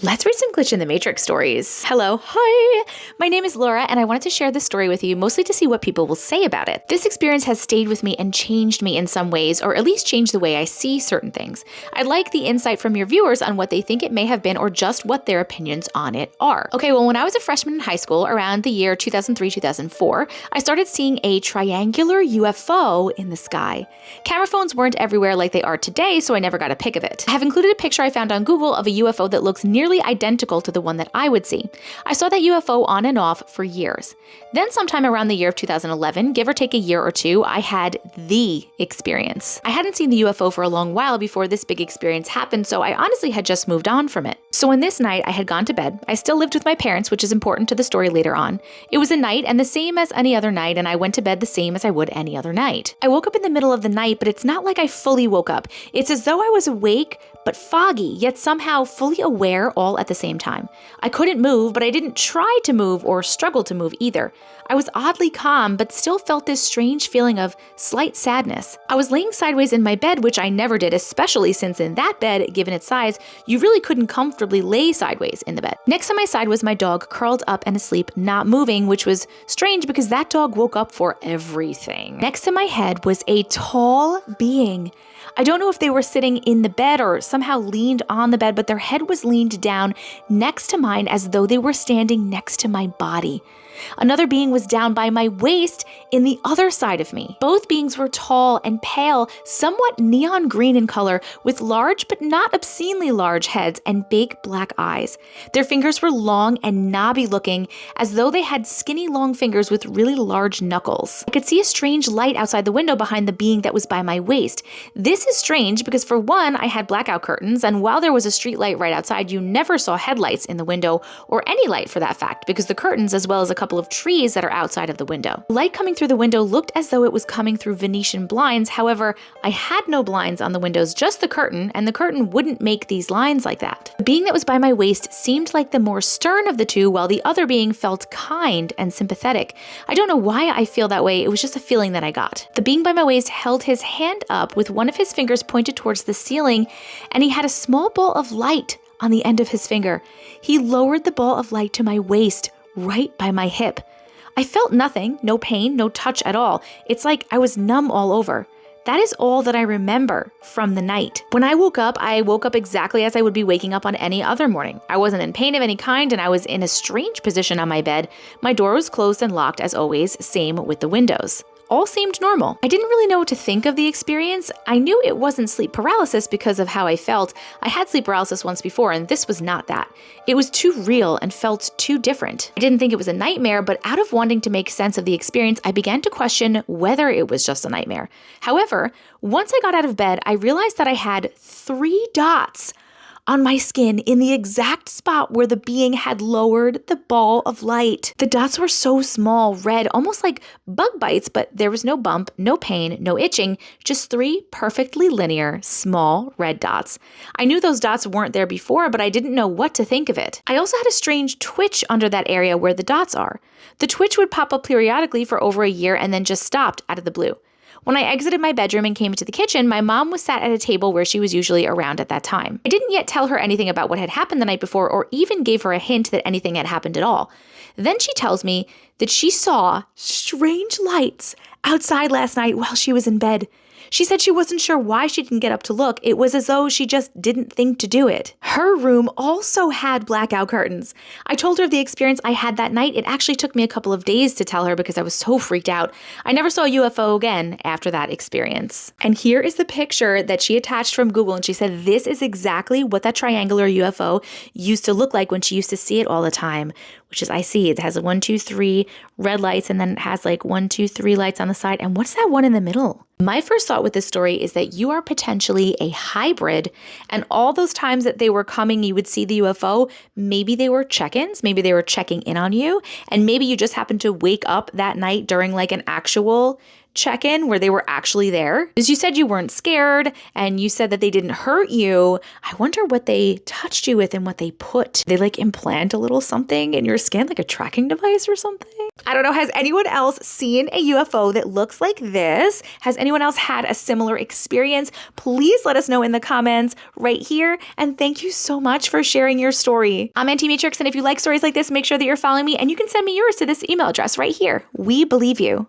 Let's read some Glitch in the Matrix stories. Hello, hi! My name is Laura, and I wanted to share this story with you mostly to see what people will say about it. This experience has stayed with me and changed me in some ways, or at least changed the way I see certain things. I'd like the insight from your viewers on what they think it may have been or just what their opinions on it are. Okay, well, when I was a freshman in high school, around the year 2003-2004, I started seeing a triangular UFO in the sky. Camera phones weren't everywhere like they are today, so I never got a pic of it. I have included a picture I found on Google of a UFO that looks nearly identical to the one that I would see. I saw that UFO on and off for years. Then sometime around the year of 2011, give or take a year or two, I had the experience. I hadn't seen the UFO for a long while before this big experience happened, so I honestly had just moved on from it. So on this night, I had gone to bed. I still lived with my parents, which is important to the story later on. It was a night and the same as any other night, and I went to bed the same as I would any other night. I woke up in the middle of the night, but it's not like I fully woke up. It's as though I was awake, but foggy, yet somehow fully aware all at the same time. I couldn't move, but I didn't try to move or struggle to move either. I was oddly calm, but still felt this strange feeling of slight sadness. I was laying sideways in my bed, which I never did, especially since in that bed, given its size, you really couldn't comfortably lay sideways in the bed. Next to my side was my dog, curled up and asleep, not moving, which was strange because that dog woke up for everything. Next to my head was a tall being. I don't know if they were sitting in the bed or somehow leaned on the bed, but their head was leaned down next to mine as though they were standing next to my body. Another being was down by my waist in the other side of me. Both beings were tall and pale, somewhat neon green in color, with large but not obscenely large heads and big black eyes. Their fingers were long and knobby looking, as though they had skinny long fingers with really large knuckles. I could see a strange light outside the window behind the being that was by my waist. This is strange because for one, I had blackout curtains, and while there was a street light right outside, you never saw headlights in the window, or any light for that fact, because the curtains, as well as a couple of trees that are outside of the window. The light coming through the window looked as though it was coming through Venetian blinds. However, I had no blinds on the windows, just the curtain, and the curtain wouldn't make these lines like that. The being that was by my waist seemed like the more stern of the two, while the other being felt kind and sympathetic. I don't know why I feel that way, it was just a feeling that I got. The being by my waist held his hand up with one of his fingers pointed towards the ceiling, and he had a small ball of light on the end of his finger. He lowered the ball of light to my waist, right by my hip. I felt nothing, no pain, no touch at all. It's like I was numb all over. That is all that I remember from the night. When I woke up exactly as I would be waking up on any other morning. I wasn't in pain of any kind, and I was in a strange position on my bed. My door was closed and locked as always, same with the windows. All seemed normal. I didn't really know what to think of the experience. I knew it wasn't sleep paralysis because of how I felt. I had sleep paralysis once before, and this was not that. It was too real and felt too different. I didn't think it was a nightmare, but out of wanting to make sense of the experience, I began to question whether it was just a nightmare. However, once I got out of bed, I realized that I had 3 dots on my skin in the exact spot where the being had lowered the ball of light. The dots were so small, red, almost like bug bites, but there was no bump, no pain, no itching, just 3 perfectly linear, small red dots. I knew those dots weren't there before, but I didn't know what to think of it. I also had a strange twitch under that area where the dots are. The twitch would pop up periodically for over a year and then just stopped out of the blue. When I exited my bedroom and came into the kitchen, my mom was sat at a table where she was usually around at that time. I didn't yet tell her anything about what had happened the night before or even gave her a hint that anything had happened at all. Then she tells me that she saw strange lights outside last night while she was in bed. She said she wasn't sure why she didn't get up to look. It was as though she just didn't think to do it. Her room also had blackout curtains. I told her of the experience I had that night. It actually took me a couple of days to tell her because I was so freaked out. I never saw a UFO again after that experience. And here is the picture that she attached from Google, and she said this is exactly what that triangular UFO used to look like when she used to see it all the time, which is I see it has a 1, 2, 3 red lights, and then it has like 1, 2, 3 lights on the side. And what's that one in the middle? My first thought with this story is that you are potentially a hybrid, and all those times that they were coming, you would see the UFO, maybe they were check-ins, maybe they were checking in on you, and maybe you just happened to wake up that night during like an actual check-in where they were actually there? Because you said you weren't scared and you said that they didn't hurt you. I wonder what they touched you with and what they put. They like implant a little something in your skin, like a tracking device or something? I don't know. Has anyone else seen a UFO that looks like this? Has anyone else had a similar experience? Please let us know in the comments right here. And thank you so much for sharing your story. I'm Auntie Matrix, and if you like stories like this, make sure that you're following me, and you can send me yours to this email address right here. We believe you.